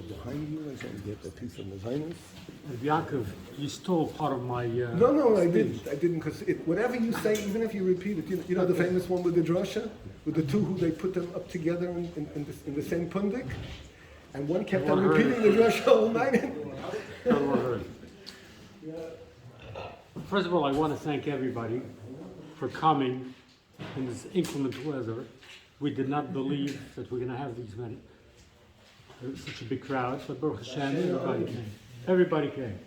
behind you and saying, get a piece of Mazinus. Yaakov, you stole part of my No, I speech. didn't, because whatever you say, even if you repeat it, you know the famous one with the drasha, with the two who they put them up together in the same pundik, and one kept on repeating the drasha all night. First of all, I want to thank everybody for coming in this inclement weather. We did not believe that we're going to have these many, such a big crowd, but Baruch Hashem, everybody came. Everybody came.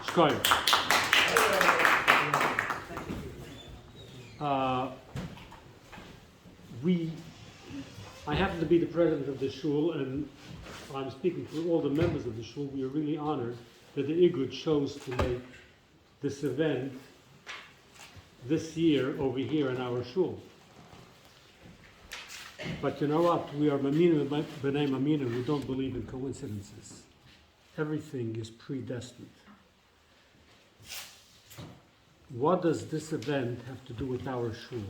Shkoyer. I happen to be the president of the shul, and I'm speaking for all the members of the shul. We are really honored that the Igud chose to make this event this year over here in our shul. But you know what? We are Mamina B'nai Mamina. We don't believe in coincidences. Everything is predestined. What does this event have to do with our shul?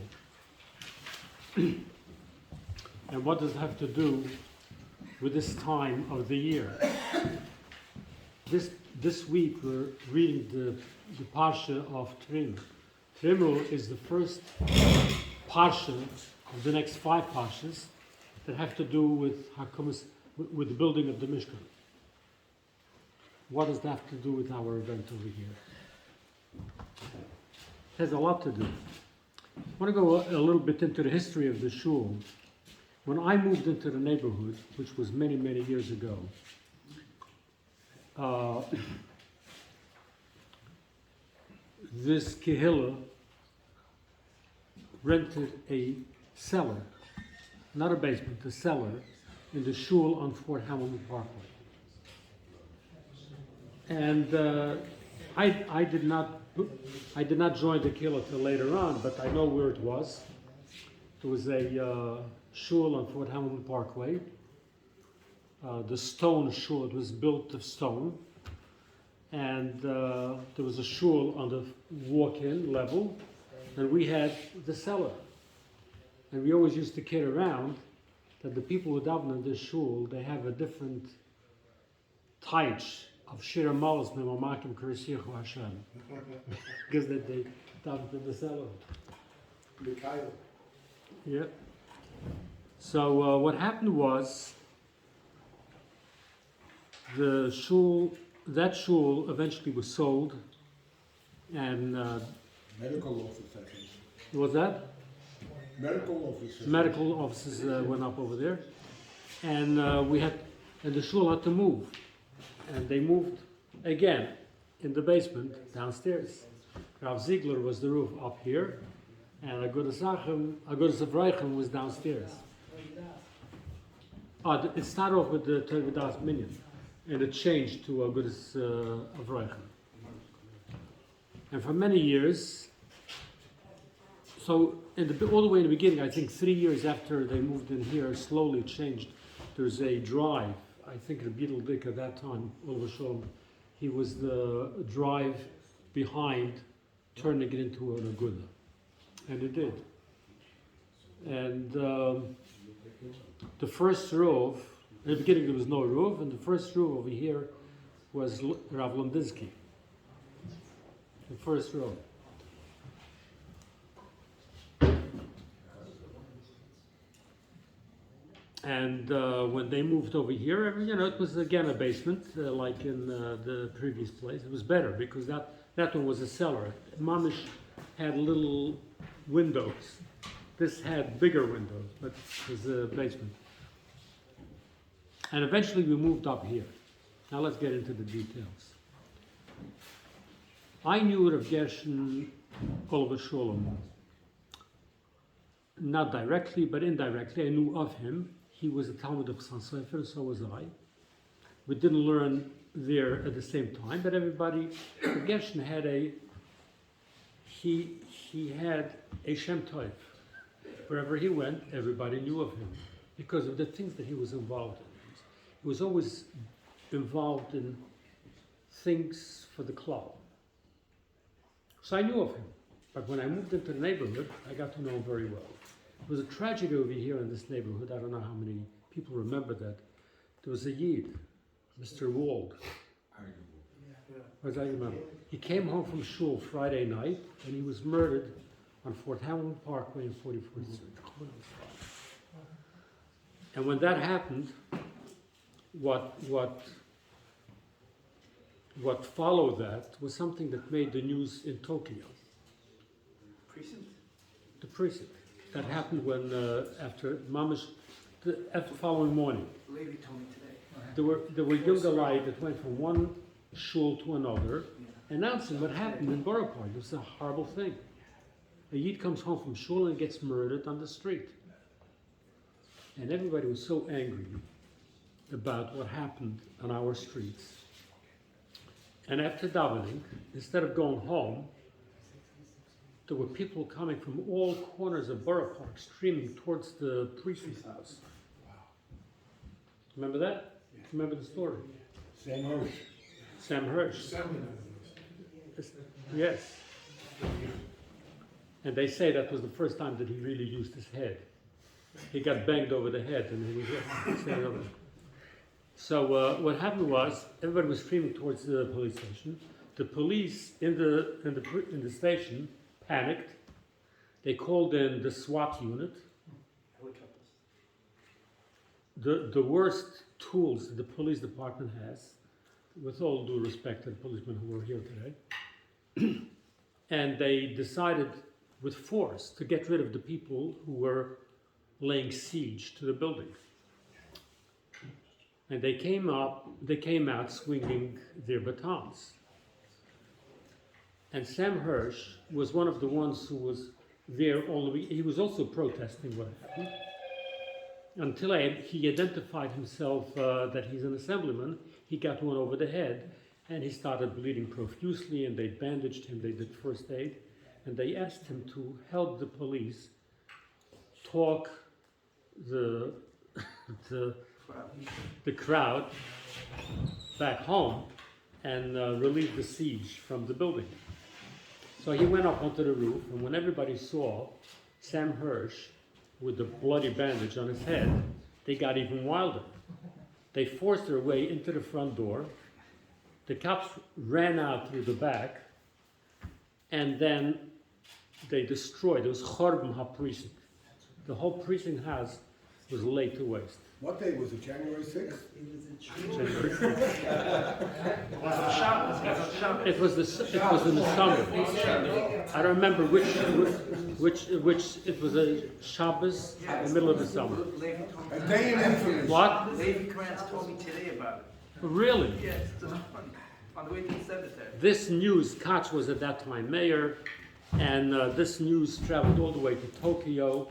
And what does it have to do with this time of the year? This week we're reading the Parsha of Trim. Trimru is the first Parsha of the next 5 Parshas that have to do with with the building of the Mishkan. What does that have to do with our event over here? It has a lot to do. I want to go a little bit into the history of the shul. When I moved into the neighborhood, which was many, many years ago, this kehillah rented a cellar, not a basement, a cellar, in the shul on Fort Hamilton Parkway. And I did not join the kehillah till later on, but I know where it was. It was a shul on Fort Hamilton Parkway. The stone shul, it was built of stone. And there was a shul on the walk-in level, and we had the cellar. And we always used to kid around that the people who daven in this shul, they have a different taich of Shir Amalos Memamakim Kurisiyachu Hashem. Because they daven in the cellar. Yeah. So what happened was, that shul eventually was sold, and Medical office, I think. was that? Medical offices went up over there, and the shul had to move, and they moved again in the basement downstairs. Rav Ziegler was the roof up here, and Agudath was downstairs. It started off with the Tervidas Minyan, and it changed to Agudath Avreichen. And for many years, so all the way in the beginning, I think 3 years after they moved in here, slowly it changed. There's a drive. I think the Beetle Dick at that time, Oliver Shalom, he was the drive behind turning it into an Agudath. And it did. And the first rov, in the beginning there was no rov, and the first rov over here was Rav Londinsky. The first rov. And when they moved over here, it was again a basement, like in the previous place. It was better because that one was a cellar. Mamish had little windows. This had bigger windows, but it was a basement. And eventually we moved up here. Now let's get into the details. I knew Rav Gershon Oliver Shalom. Not directly, but indirectly, I knew of him. He was a Talmud of Chassan Sofer, so was I. We didn't learn there at the same time, but everybody, Gershon had he had a Shem Tov. Wherever he went, everybody knew of him because of the things that he was involved in. He was always involved in things for the club. So I knew of him. But when I moved into the neighborhood, I got to know him very well. It was a tragedy over here in this neighborhood. I don't know how many people remember that. There was a Yid, Mr. Wald. He came home from shul Friday night, and he was murdered on Fort Hamilton Parkway in 44th Street. And when that happened, what followed that was something that made the news in Tokyo. Precinct? The precinct. That happened when, after Mamish, after the following morning. Lady told me today. There were young guys that went from one shul to another, announcing what happened in Borough Park. It was a horrible thing. A Yid comes home from shul and gets murdered on the street. And everybody was so angry about what happened on our streets. And after davening, instead of going home, there were people coming from all corners of Borough Park, streaming towards the precinct house. Remember that? Remember the story? Sam Hirsch. Yes. And they say that was the first time that he really used his head. He got banged over the head and he was standing over. So what happened was everybody was streaming towards the police station. The police in the station panicked. They called in the SWAT unit. The worst tools that the police department has, with all due respect to the policemen who were here today, and they decided with force to get rid of the people who were laying siege to the building. And they came out swinging their batons. And Sam Hirsch was one of the ones who was there all the way. He was also protesting what happened. Until he identified himself that he's an assemblyman, he got one over the head and he started bleeding profusely, and they bandaged him, they did first aid, and they asked him to help the police talk the crowd back home and relieve the siege from the building. So he went up onto the roof, and when everybody saw Sam Hirsch with the bloody bandage on his head, they got even wilder. They forced their way into the front door. The cops ran out through the back, and then they destroyed. It was Chorben HaPrecinct. The whole precinct house was laid to waste. What day was it? January 6th? It was in the summer. I don't remember which it was a Shabbos in the middle of the summer. A day in infamy. What? Levi Krantz told me today about it. Really? Yes, on the way to the cemetery. This news, Koch was at that time mayor, and this news traveled all the way to Tokyo.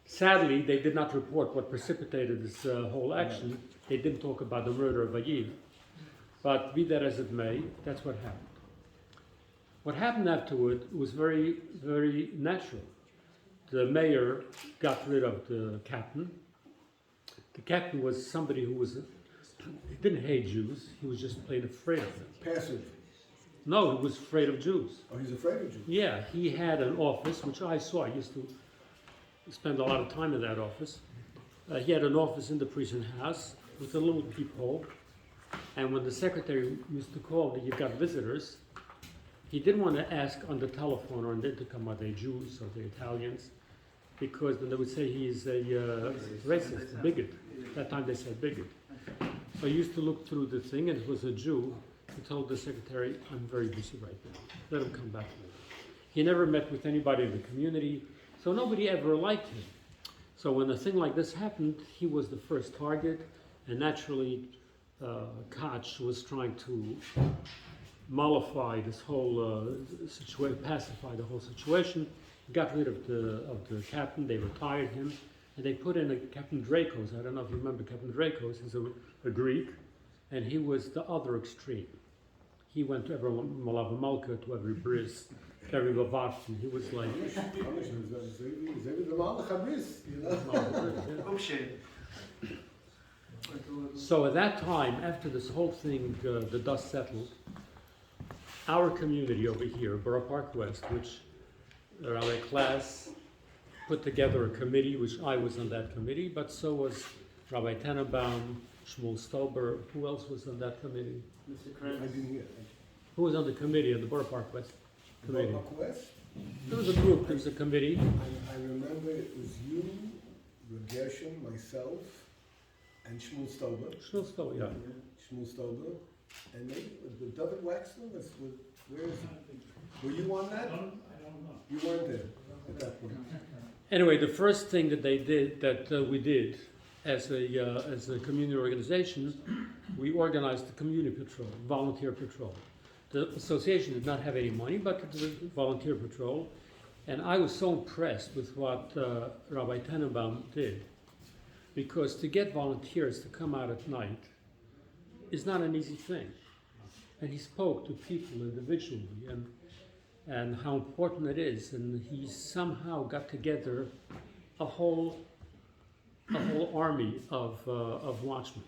Sadly, they did not report what precipitated this whole action. They didn't talk about the murder of Ayid. But be that as it may, that's what happened. What happened afterward was very, very natural. The mayor got rid of the captain. The captain was somebody who he didn't hate Jews, he was just plain afraid of them. Passive. No, he was afraid of Jews. Oh, he's afraid of Jews. Yeah, he had an office, which I saw. I used to spend a lot of time in that office. He had an office in the precinct house with a little peephole. And when the secretary used to call that you've got visitors, he didn't want to ask on the telephone or on the intercom are they Jews or they Italians, because then they would say he's a racist, a bigot. At that time they said bigot. So he used to look through the thing, and it was a Jew. He told the secretary, I'm very busy right now. Let him come back later. He never met with anybody in the community, so nobody ever liked him. So when a thing like this happened, he was the first target, and naturally Koch was trying to mollify this whole situation, pacify the whole situation. He got rid of the captain, they retired him, and they put in a Captain Dracos. I don't know if you remember Captain Dracos. He's a Greek, and he was the other extreme. He went to every Malava Malka, to every bris, to every Bavartin. He was like... So at that time, after this whole thing, the dust settled, our community over here, Borough Park West, which RAA class put together a committee, which I was on that committee, but so was Rabbi Tannenbaum, Shmuel Stober. Who else was on that committee? I didn't hear. Who was on the committee, on the Borough Park West committee? Borough West? There was a group, there was a committee. I remember it was you, Gershon, myself, and Shmuel Stober. Shmuel Stober, yeah. Shmuel Stober. And maybe the David Waxman was, where is he? Were you on that? I don't know. You weren't there at that point. Anyway, the first thing that they did, we did as a community organization, we organized the community patrol, volunteer patrol. The association did not have any money, but it was a volunteer patrol. And I was so impressed with what Rabbi Tannenbaum did, because to get volunteers to come out at night is not an easy thing. And he spoke to people individually and how important it is. And he somehow got together a whole army of watchmen.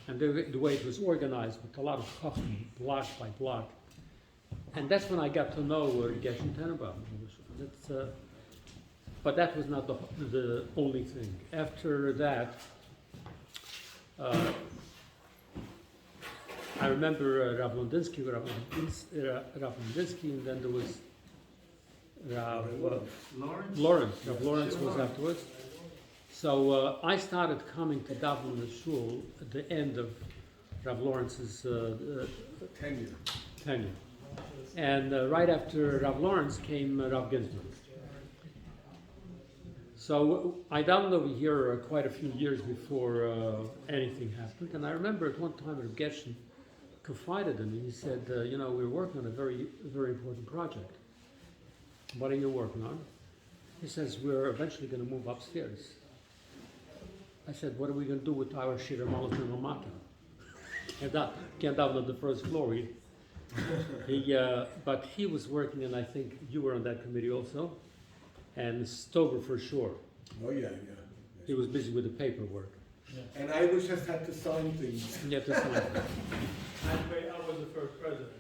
And the way it was organized with a lot of coffee, block by block. And that's when I got to know Gershon Tannenbaum. But that was not the only thing. After that, I remember Rav Londinsky, and then there was Rav Lawrence was afterwards. So I started coming to Dublin the shul at the end of Rav Lawrence's tenure. And right after Rav Lawrence came Rav Ginsburg. So I davened over here quite a few years before anything happened. And I remember at one time Rav Gershon confided in me. He said, we're working on a very, very important project. What are you working on? He says, we're eventually going to move upstairs. I said, what are we going to do with our Shira Malach and Ramata? Can't down on the first floor. But he was working, and I think you were on that committee also, and Stober for sure. Oh yeah. He was busy with the paperwork. Yeah. And I was just had to sign things. You have to sign. I was the first president.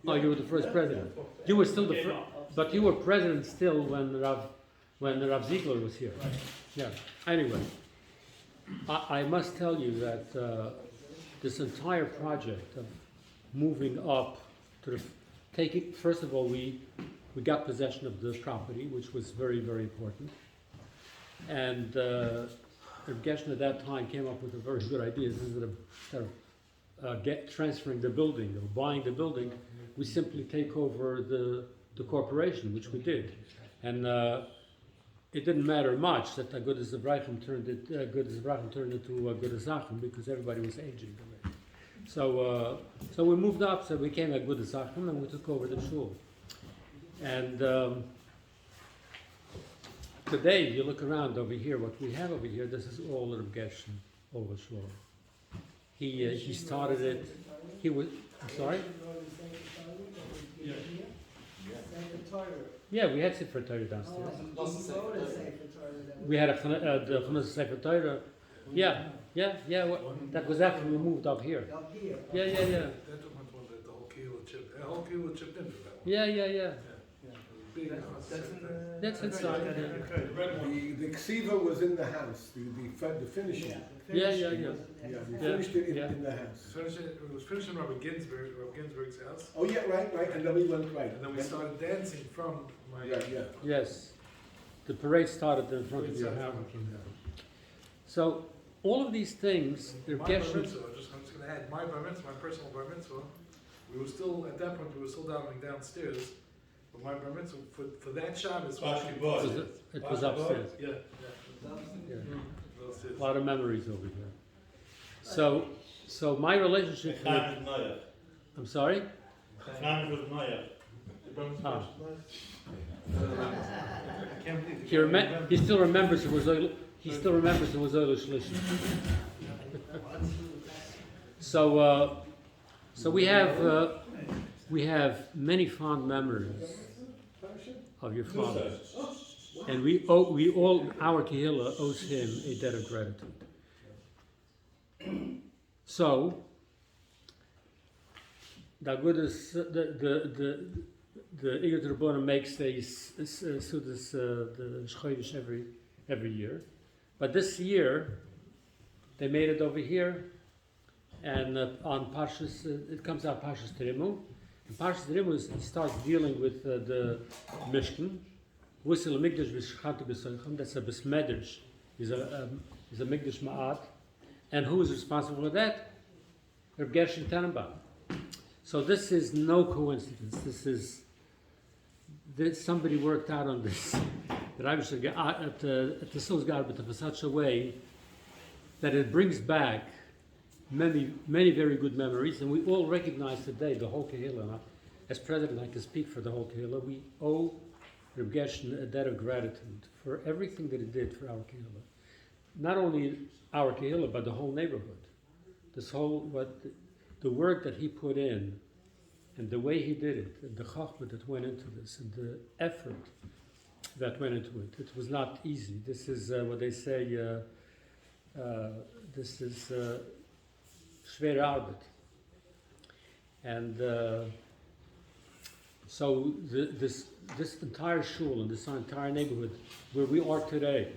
Oh, you were the first president. You were still the first, but you were president still when Rav Ziegler was here. Right. Yeah. Anyway, I must tell you that this entire project of moving up to first of all, we got possession of the property, which was very, very important. And Gershon at that time came up with a very good idea. Instead of transferring the building or buying the building, we simply take over the corporation, which we did. And it didn't matter much that Agudath turned into Agudath Zachem because everybody was aging already. So we moved up, so we became Agudath Zachem, and we took over the shul. And today, you look around over here, what we have over here, this is all Rav Gershon over shul. He started it. He was. I'm sorry. Yeah. Yeah, we had Sefer Torah downstairs. We had the Chodesh Sefer Torah. Yeah. That was after we moved up here. Yeah. That took much more than the whole kilo chipped. The whole kilo chipped into that one. Yeah. Big house. That's inside. The ksiva was in the house. The finishing. Yeah. Yeah, we finished it in the house. It was finished in Rav Ginsburg's house. Oh yeah, right. And then we went right. And then we started dancing from my. Yeah. Yes. The parade started in front of your house. So all of these things, My Rav bar Gershon. mitzvah, I'm just going to add, my bar mitzvah, my personal bar mitzvah, we were still, at that point, we were still davening downstairs. But my bar mitzvah, for that Shabbos, It was upstairs. Yeah. Yeah. Upstairs. A lot of memories over here. So my relationship with, I'm sorry? Ah. I can't believe He still remembers it was Oilo Shlishi. So we have many fond memories of your father, and our Kehillah owes him a debt of gratitude. So the Igud RABBInim makes the seudah the Chodesh every year, but this year They made it over here, and on Parshas, it comes out Parshas Terimu. And Parshas Terimu it starts dealing with the Mishkan. Wusel Mikdash v'Shechata b'Soichem. That's a Besmedrash. Is a Mikdash Ma'at. And who is responsible for that? Reb Gershon Tannenbaum. So this is no coincidence. This somebody worked out on this. That I was at the seudah, but in such a way that it brings back many very good memories, and we all recognize today, the whole Kehillah. As president, I can speak for the whole Kehillah. We owe Reb Gershon a debt of gratitude for everything that he did for our Kehillah. Not only our Kehillah, but the whole neighborhood. The work that he put in, and the way he did it, and the chachma that went into this, and the effort that went into it. It was not easy. This is what they say, this is schwere Arbeit. And so this entire shul and this entire neighborhood, where we are today,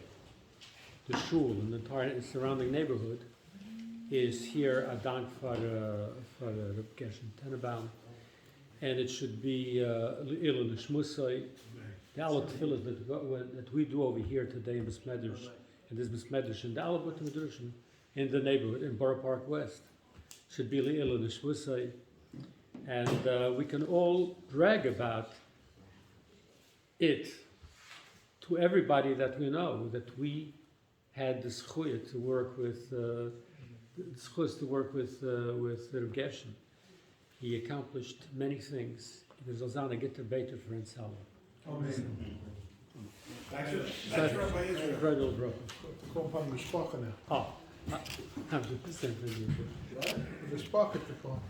the shul and the entire surrounding neighborhood, is here a dank for Reb Gershon Tannenbaum. And it should be Le'ilul Nishmusai. The Aleph tefillah that we do over here today in Besmedrash, and this Besmedrash and the Aleph Medrash in the neighborhood in Borough Park West should be Le'ilul Nishmusai. And we can all brag about it to everybody that we know, that we had the seudah to work with Reb Gershon. He accomplished many things. He was a getter beter for himself. Amen. Incredible, bro. Komt van besproken. Oh, 100% van you. Besproken te komen.